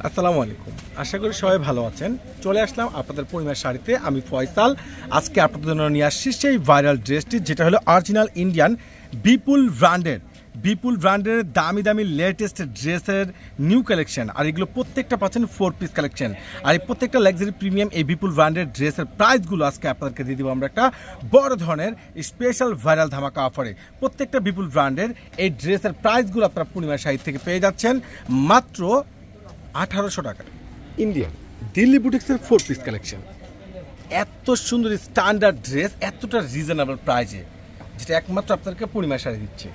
আসসালামু আলাইকুম। আশা করি সবাই ভালো আছেন। চলে আসলাম আপনাদের পরিবার শাড়িতে। আমি ফয়সাল। আজকে আপনাদের জন্য নিয়ে আসছি সেই ভাইরাল ড্রেসটি, যেটা হলো অরিজিনাল ইন্ডিয়ান বিপুল ব্র্যান্ডের দামি দামি লেটেস্ট ড্রেসের নিউ কালেকশন। আর এগুলো প্রত্যেকটা পাচ্ছেন 4 পিস কালেকশন। আর এই প্রত্যেকটা লাক্সারি প্রিমিয়াম এই বিপুল ব্র্যান্ডের ড্রেসের প্রাইসগুলো আজকে আপনাদেরকে দিয়ে দিব আমরা একটা বড় ধরনের স্পেশাল ভাইরাল ধামাকা অফারে। প্রত্যেকটা বিপুল ব্র্যান্ডের এই ড্রেসের প্রাইসগুলো আপনারা পূর্ণিমা শাড়ি থেকে পেয়ে যাচ্ছেন মাত্র 1800 টাকা। ইন্ডিয়ান দিল্লি বুটিক্সের 4 পিস কালেকশন, এত সুন্দর স্ট্যান্ডার্ড ড্রেস এতটা রিজনেবল প্রাইসে, যেটা একমাত্র আপনাদেরকে পূর্ণিমা শাড়ি দিচ্ছে।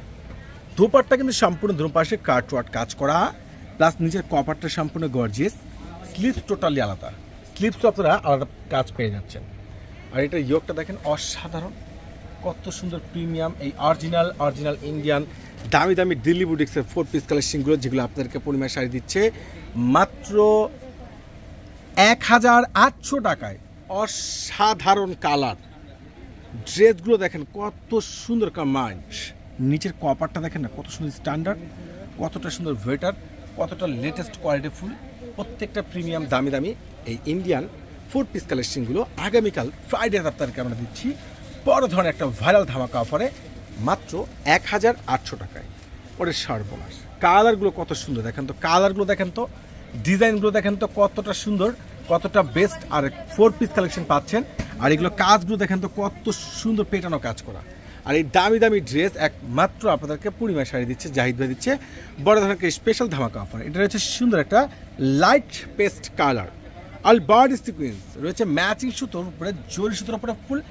দোপাট্টা কিন্তু সম্পূর্ণ দুপাশে কাটওয়ার্ক কাজ করা, প্লাস নিচের কপারটা সম্পূর্ণ গর্জিয়াস, স্লিভস টোটালি আলাদা, স্লিভসও আপনারা আলাদা কাজ পেয়ে যাচ্ছেন। আর এটা ইয়োগটা দেখেন অসাধারণ, কত সুন্দর প্রিমিয়াম এই অরিজিনাল ইন্ডিয়ান দামি দামি দিল্লি বুটিক্সের 4 পিস কালেকশনগুলো, যেগুলো আপনাদেরকে পূর্ণিমা শাড়ি দিচ্ছে মাত্র 1800 টাকায়। অসাধারণ কালার, ড্রেসগুলো দেখেন কত সুন্দর কামাইন্ড, নিচের কপারটা দেখেন না কত সুন্দর স্ট্যান্ডার্ড, কতটা সুন্দর ওয়েটার, কতটা লেটেস্ট কোয়ালিটি ফুল। প্রত্যেকটা প্রিমিয়াম দামি দামি এই ইন্ডিয়ান 4 পিস কালেকশনগুলো আগামীকাল ফ্রাইডে আপনাদেরকে আমরা দিচ্ছি বড় ধরনের একটা ভাইরাল ধামাকা অফারে মাত্র 1800 টাকায়। ওরে সর্বনাশ, কালারগুলো কত সুন্দর দেখেন তো, কালারগুলো দেখেন তো, ডিজাইনগুলো দেখেন তো কতটা সুন্দর, কতটা বেস্ট। আর 4 পিস কালেকশন পাচ্ছেন। আর এগুলো কাজগুলো দেখেন তো কত সুন্দর পেটানো কাজ করা। আর এই দামি দামি ড্রেস একমাত্র আপনাদেরকে পূর্ণিমা শাড়ি দিচ্ছে, জাহিদ ভাই দিচ্ছে বড় ধরনের স্পেশাল ধামাকা অফার। এটা রয়েছে সুন্দর একটা লাইট পেস্ট কালার, আর বার্ড সিকুয়েন্স রয়েছে ম্যাচিং সুতোর উপরে, জরি সুতোর উপরে ফুল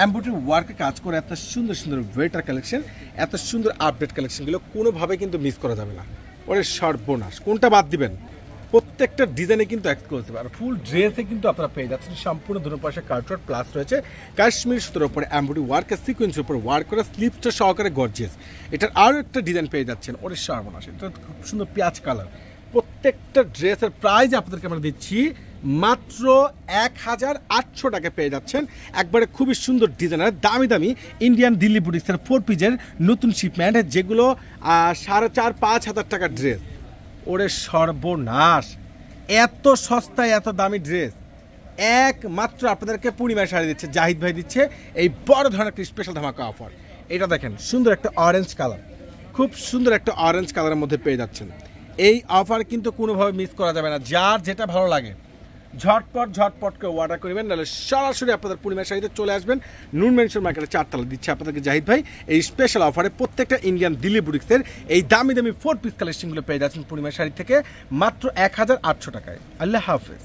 এমব্রয়ডারি ওয়ার্কে কাজ করে। এত সুন্দর সুন্দর ওয়েটার কালেকশন, এত সুন্দর আপডেট কালেকশনগুলো কোনোভাবে কিন্তু মিস করা যাবে না। ওরে সর্বনাশ, কোনটা বাদ দিবেন? প্রত্যেকটা ডিজাইনে কিন্তু এক্সক্লুসিভ। আর ফুল ড্রেসে কিন্তু আপনারা পেয়ে যাচ্ছেন সম্পূর্ণ দুটো পাশে কাটওয়ার্ক, প্লাস রয়েছে কাশ্মীর সুতোর উপরে এমব্রয়ডারি ওয়ার্কের সিকোয়েন্সের উপর ওয়ার্ক করা, স্লিপসটা সহকারে গর্জিয়াস। এটার আরও একটা ডিজাইন পেয়ে যাচ্ছেন, ওরে সর্বনাশ, এটা খুব সুন্দর পেঁয়াজ কালার। প্রত্যেকটা ড্রেসের প্রাইস আপনাদেরকে আমরা দিচ্ছি মাত্র 1800 টাকা পেয়ে যাচ্ছেন। একবারে খুবই সুন্দর ডিজাইনের দামি দামি ইন্ডিয়ান দিল্লি বুটিক্সের 4 পিসের নতুন শিপমেন্ট, যেগুলো 4500-5000 টাকার ড্রেস। ওরে সর্বনাশ, এত সস্তায় এত দামি ড্রেস একমাত্র আপনাদেরকে পূর্ণিমা শাড়ি দিচ্ছে, জাহিদ ভাই দিচ্ছে এই বড় ধরনের একটা স্পেশাল ধামাকা অফার। এটা দেখেন সুন্দর একটা অরেঞ্জ কালার, খুব সুন্দর একটা অরেঞ্জ কালারের মধ্যে পেয়ে যাচ্ছেন। এই অফার কিন্তু কোনোভাবে মিস করা যাবে না। যার যেটা ভালো লাগে ঝটপট করে অর্ডার করবেন, নাহলে সরাসরি আপনাদের পূর্ণিমা শাড়িতে চলে আসবেন। নুন মেনশন মার্কেটের 4 তলা দিচ্ছে আপনাদেরকে জাহিদ ভাই এই স্পেশাল অফারে। প্রত্যেকটা ইন্ডিয়ান দিল্লি বুটিক্সের এই দামি দামি 4 পিস কালেকশনগুলো পেয়ে যাচ্ছেন পূর্ণিমা শাড়ি থেকে মাত্র 1800 টাকায়। আল্লাহ হাফেজ।